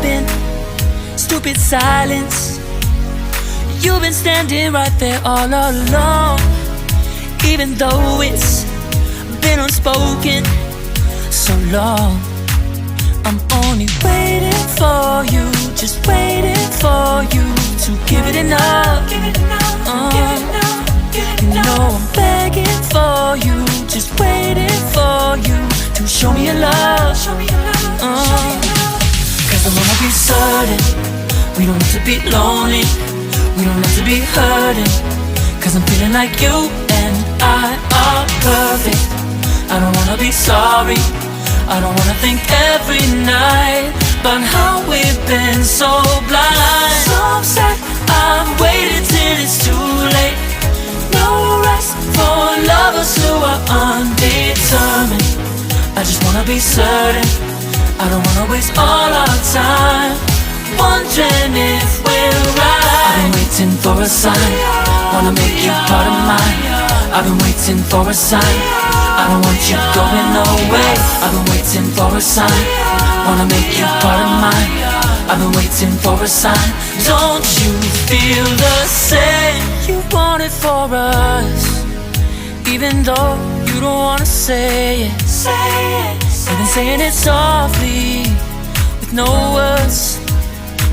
I've been? Stupid silence. You've been standing right there all along, even though it's been unspoken so long. I'm only waiting for you, just waiting for you to give it enough. You know I'm begging for you, just waiting for you to show me your love. Cause I wanna be certain we don't have to be lonely, we don't have to be hurting. Cause I'm feeling like you and I are perfect. I don't wanna be sorry, I don't wanna think every night about how we've been so blind. So upset, I've waited till it's too late. No rest for lovers who are undetermined. I just wanna be certain, I don't wanna waste all our time wondering if we're right. I've been waiting for a sign, wanna make you part of mine. I've been waiting for a sign, I don't want you going away. I've been waiting for a sign, wanna make you part of mine. I've been waiting for a sign. Don't you feel the same? You want it for us, even though you don't wanna say it. You've been saying it softly, with no words.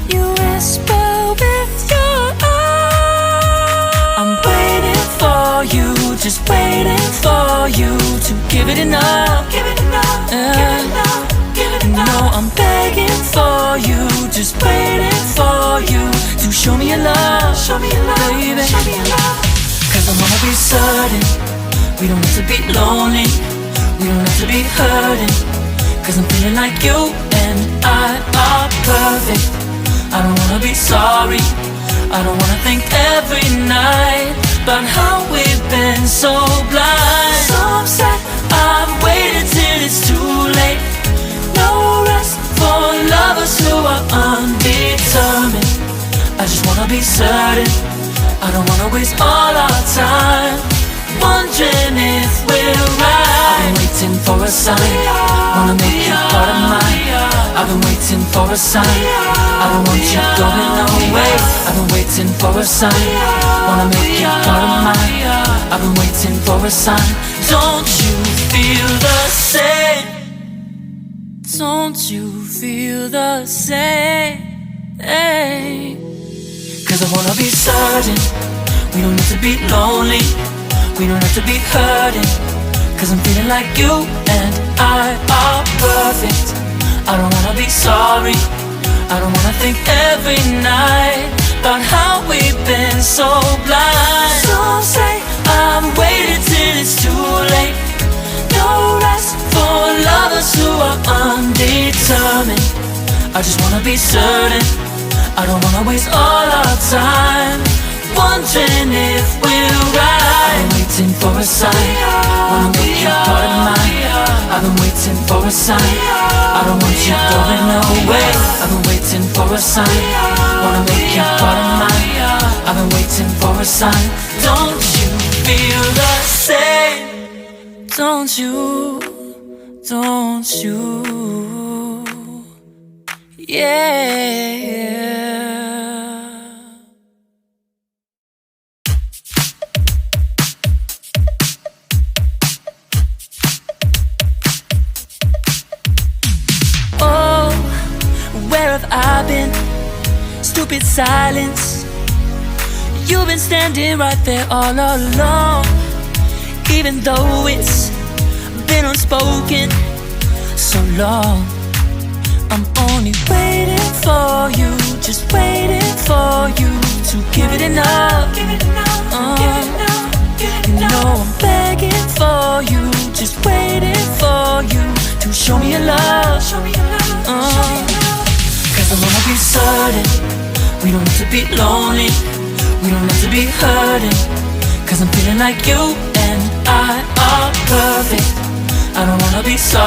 You whisper with your eyes. I'm waiting for you, just waiting for you to give it enough. You know I'm begging for you, just waiting for you to show me your love, baby. Cause I wanna be certain we don't have to be lonely, we don't have to be hurting. Cause I'm feeling like you and I are perfect. I don't wanna be sorry, I don't wanna think every night about how we've been so blind. So upset, I've waited till it's too late. No rest for lovers who are undetermined. I just wanna be certain, I don't wanna waste all our time wondering if we're right. I've been waiting for a sign, wanna make you part of mine. I've been waiting for a sign, I don't want you going away. I've been waiting for a sign, wanna make you part of mine. I've been waiting for a sign. Don't you feel the same? Don't you feel the same? Cause I wanna be certain we don't have to be lonely, we don't have to be hurting. Cause I'm feeling like you and I are perfect. I don't wanna be sorry, I don't wanna think every night about how we've been so blind. So say I've waited till it's too late. No rest for lovers who are undetermined. I just wanna be certain, I don't wanna waste all our time wondering if we're right. I've been waiting for a sign, wanna make you part of mine. I've been waiting for a sign, I don't want you going away. I've been waiting for a sign, wanna make you part of mine. I've been waiting for a sign. Don't you feel the same? Don't you, don't you, yeah. Oh, where have I been? Stupid silence. You've been standing right there all along, even though it's been unspoken so long. I'm only waiting for you, just waiting for you to give it enough. You know I'm begging for you, just waiting for you to show me your love. Cause I wanna be certain we don't have to be lonely, we don't have to be hurting. Cause I'm feeling like you and I are perfect. I don't wanna be sorry.